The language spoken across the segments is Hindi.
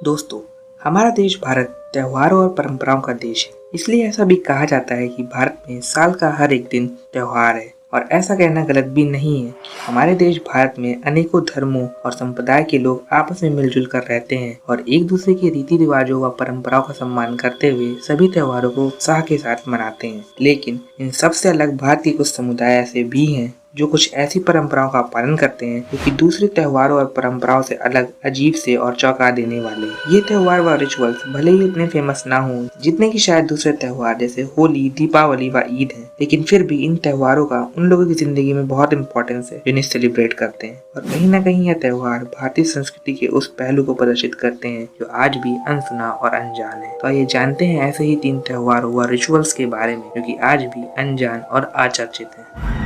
दोस्तों, हमारा देश भारत त्योहारों और परंपराओं का देश है। इसलिए ऐसा भी कहा जाता है कि भारत में साल का हर एक दिन त्योहार है। और ऐसा कहना गलत भी नहीं है। हमारे देश भारत में अनेकों धर्मों और संप्रदाय के लोग आपस में मिलजुल कर रहते हैं और एक दूसरे के रीति रिवाजों व परंपराओं का सम्मान करते हुए सभी त्योहारों को उत्साह के साथ मनाते हैं। लेकिन इन सबसे अलग भारत के कुछ समुदाय ऐसे भी हैं जो कुछ ऐसी परंपराओं का पालन करते हैं जो कि दूसरे त्योहारों और परंपराओं से अलग, अजीब से और चौंका देने वाले। ये त्योहार व रिचुअल्स भले ही इतने फेमस ना हो जितने की शायद दूसरे त्योहार जैसे होली, दीपावली व ईद है, लेकिन फिर भी इन त्योहारों का उन लोगों की जिंदगी में बहुत इंपॉर्टेंस है जिन्हें सेलिब्रेट करते हैं। और कहीं ना कहीं यह त्योहार भारतीय संस्कृति के उस पहलू को प्रदर्शित करते हैं जो आज भी अनसुना और अनजान है। तो आइए जानते हैं ऐसे ही 3 त्योहारों व रिचुअल्स के बारे में जो कि आज भी अनजान और अचर्चित है।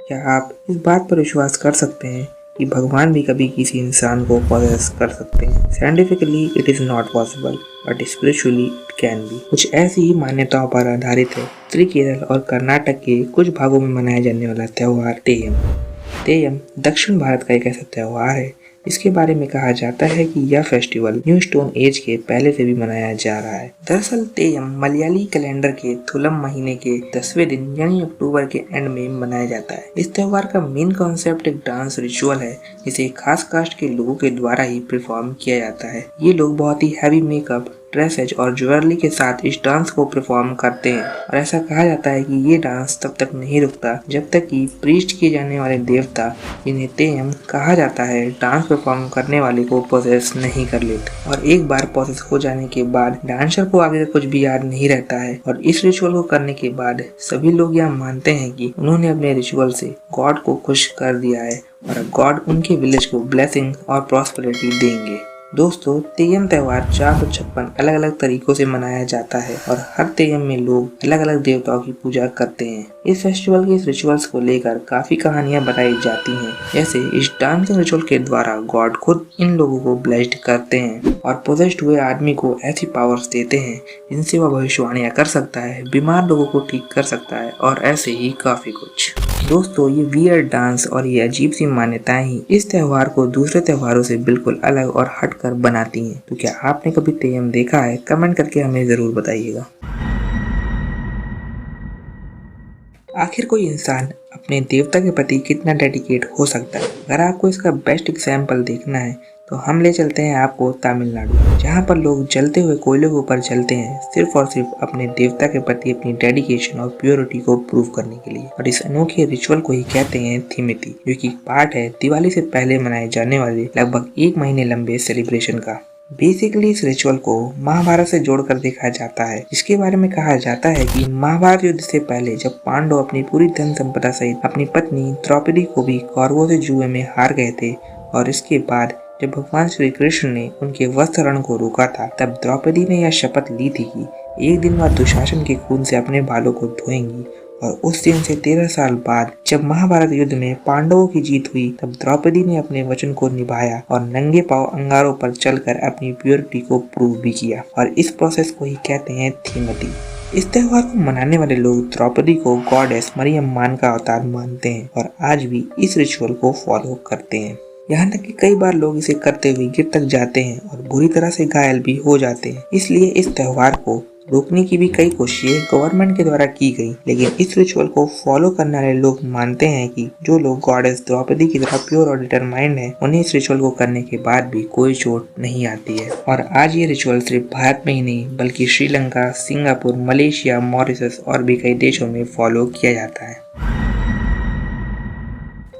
क्या आप इस बात पर विश्वास कर सकते हैं कि भगवान भी कभी किसी इंसान को पॉजेस कर सकते हैं? Scientifically it is not possible, but spiritually it can be. कुछ ऐसी ही मान्यताओं पर आधारित है उत्तरी केरल और कर्नाटक के कुछ भागों में मनाया जाने वाला त्योहार तेयम। तेयम दक्षिण भारत का एक ऐसा त्योहार है इसके बारे में कहा जाता है कि यह फेस्टिवल न्यू स्टोन एज के पहले से भी मनाया जा रहा है। दरअसल तेयम मलयाली कैलेंडर के थुलम महीने के 10वें दिन यानी अक्टूबर के एंड में मनाया जाता है। इस त्योहार का मेन कॉन्सेप्ट एक डांस रिचुअल है जिसे एक खास कास्ट के लोगों के द्वारा ही परफॉर्म किया जाता है। ये लोग बहुत ही हैवी मेकअप, ड्रेसेज और ज्वेलरी के साथ इस डांस को परफॉर्म करते हैं और ऐसा कहा जाता है कि ये डांस तब तक नहीं रुकता जब तक कि प्रीस्ट किए जाने वाले देवता, जिन्हें तेयम कहा जाता है, डांस परफॉर्म करने वाले को पोसेस नहीं कर लेते। और एक बार पोसेस हो जाने के बाद डांसर को आगे कुछ भी याद नहीं रहता है और इस रिचुअल को करने के बाद सभी लोग यह मानते हैं कि उन्होंने अपने रिचुअल से गॉड को खुश कर दिया है और गॉड उनके विलेज को ब्लेसिंग और प्रॉस्पेरिटी देंगे। दोस्तों, तेयम त्योहार 456 अलग अलग तरीकों से मनाया जाता है और हर तेयम में लोग अलग अलग देवताओं की पूजा करते हैं। इस फेस्टिवल के इस रिचुअल्स को लेकर काफी कहानियां बताई जाती हैं। जैसे इस डांसिंग रिचुअल के द्वारा गॉड खुद इन लोगों को ब्लेस्ड करते हैं और पोजेस्ड हुए आदमी को ऐसी पावर्स देते हैं जिनसे वह भविष्यवाणियां कर सकता है, बीमार लोगों को ठीक कर सकता है और ऐसे ही काफी कुछ। दोस्तों, ये वियर्ड डांस और ये अजीब सी मान्यताएं ही इस त्योहार को दूसरे त्योहारों से बिल्कुल अलग और हटकर बनाती हैं। तो क्या आपने कभी तेयम देखा है? कमेंट करके हमें जरूर बताइएगा। आखिर कोई इंसान अपने देवता के प्रति कितना डेडिकेट हो सकता है? अगर आपको इसका बेस्ट एग्जाम्पल देखना है तो हम ले चलते हैं आपको तमिलनाडु, जहाँ पर लोग जलते हुए कोयले के ऊपर चलते हैं सिर्फ और सिर्फ अपने देवता के प्रति अपनी डेडिकेशन और प्योरिटी को प्रूव करने के लिए। और इस अनोखे रिचुअल को ही कहते हैं थिमिती, जो कि पार्ट है दिवाली से पहले मनाए जाने वाले लगभग 1 महीने लंबे सेलिब्रेशन का। बेसिकली इस रिचुअल को महाभारत से जोड़कर देखा जाता है। इसके बारे में कहा जाता है कि महाभारत युद्ध से पहले जब पांडव अपनी पूरी धन संपदा सहित अपनी पत्नी द्रौपदी को भी कौरवों से जुए में हार गए थे और इसके बाद जब भगवान श्री कृष्ण ने उनके वस्त्रहरण को रोका था, तब द्रौपदी ने यह शपथ ली थी कि एक दिन वह दुशासन के खून से अपने बालों को धोएंगी। और उस दिन से 13 साल बाद जब महाभारत युद्ध में पांडवों की जीत हुई, तब द्रौपदी ने अपने वचन को निभाया और नंगे पांव अंगारों पर चलकर अपनी प्योरिटी को प्रूव भी किया। और इस प्रोसेस को ही कहते हैं थीमती। इस त्योहार को मनाने वाले लोग द्रौपदी को गॉडेस मरियम्मान का अवतार मानते हैं और आज भी इस रिचुअल को फॉलो करते हैं। यहाँ तक कि कई बार लोग इसे करते हुए गिर तक जाते हैं और बुरी तरह से घायल भी हो जाते हैं। इसलिए इस त्योहार को रोकने की भी कई कोशिशें गवर्नमेंट के द्वारा की गई, लेकिन इस रिचुअल को फॉलो करने वाले लोग मानते हैं कि जो लोग गॉडेस द्रौपदी की तरह प्योर और डिटरमाइंड हैं, उन्हें इस रिचुअल को करने के बाद भी कोई चोट नहीं आती है। और आज ये रिचुअल सिर्फ भारत में ही नहीं बल्कि श्रीलंका, सिंगापुर, मलेशिया, मॉरिशस और भी कई देशों में फॉलो किया जाता है।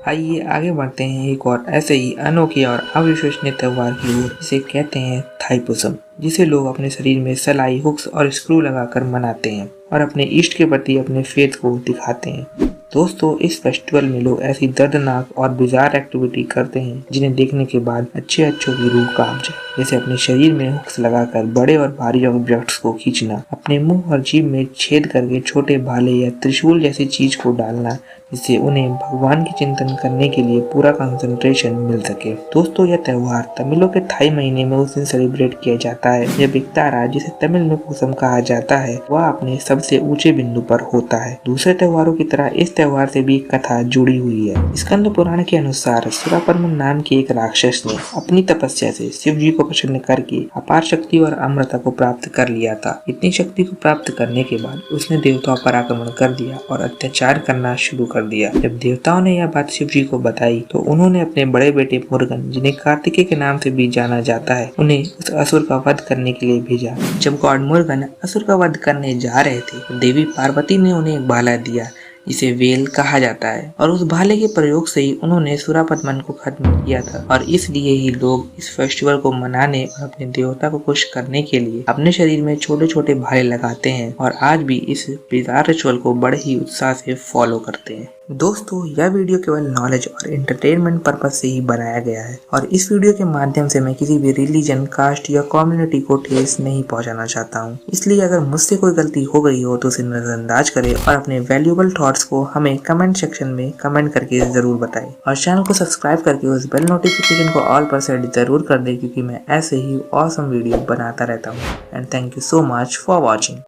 आइए आगे बढ़ते हैं एक और ऐसे ही अनोखे और अविश्वसनीय त्योहार की ओर, जिसे कहते हैं थाईपुसम, जिसे लोग अपने शरीर में सलाई, हुक्स और स्क्रू लगाकर मनाते हैं और अपने इष्ट के प्रति अपने फेथ को दिखाते हैं। दोस्तों, इस फेस्टिवल में लोग ऐसी दर्दनाक और बिजार एक्टिविटी करते हैं जिन्हें देखने के बाद अच्छे अच्छों की रूह कांप जाए। जैसे अपने शरीर में हुक्स लगाकर बड़े और भारी ऑब्जेक्ट्स को खींचना, अपने मुंह और जीभ में छेद करके छोटे भाले या त्रिशूल जैसी चीज को डालना, जिससे उन्हें भगवान की चिंतन करने के लिए पूरा कंसंट्रेशन मिल सके। दोस्तों, यह त्योहार तमिलों के थाई महीने में उस दिन सेलिब्रेट किया जाता है जब एक तारा, जिसे तमिल में पूसम कहा जाता है, वह अपने सबसे ऊंचे बिंदु पर होता है। दूसरे त्योहारों की तरह इस त्योहार से भी कथा जुड़ी हुई है। स्कंद पुराण के अनुसार सुरापरमन नाम के एक राक्षस ने अपनी तपस्या से शिव जी को प्रसन्न करके अपार शक्ति और अमृता को प्राप्त कर लिया था। इतनी शक्ति को प्राप्त करने के बाद उसने देवताओं पर आक्रमण कर दिया और अत्याचार करना शुरू कर दिया। जब देवताओं ने यह बात शिव जी को बताई तो उन्होंने अपने बड़े बेटे मुर्गन, जिन्हें कार्तिकेय के नाम से भी जाना जाता है, उन्हें उस असुर का वध करने के लिए भेजा। जब गॉड मुर्गन असुर का वध करने जा रहे थे तो देवी पार्वती ने उन्हें एक भाला दिया जिसे वेल कहा जाता है, और उस भाले के प्रयोग से ही उन्होंने सुरापतमन को खत्म किया था। और इसलिए ही लोग इस फेस्टिवल को मनाने और अपने देवता को खुश करने के लिए अपने शरीर में छोटे छोटे भाले लगाते हैं और आज भी इस बिजार रिचुअल को बड़े ही उत्साह से फॉलो करते हैं। दोस्तों, यह वीडियो केवल नॉलेज और एंटरटेनमेंट पर्पज से ही बनाया गया है और इस वीडियो के माध्यम से मैं किसी भी रिलीजन, कास्ट या कम्युनिटी को ठेस नहीं पहुंचाना चाहता हूं। इसलिए अगर मुझसे कोई गलती हो गई हो तो उसे नजरअंदाज करें और अपने वैल्यूएबल थॉट्स को हमें कमेंट सेक्शन में कमेंट करके जरूर बताएं और चैनल को सब्सक्राइब करके उस बेल नोटिफिकेशन को ऑल पर सेट जरूर कर दें, क्योंकि मैं ऐसे ही ऑसम वीडियो बनाता रहता हूँ। And thank you so much for watching.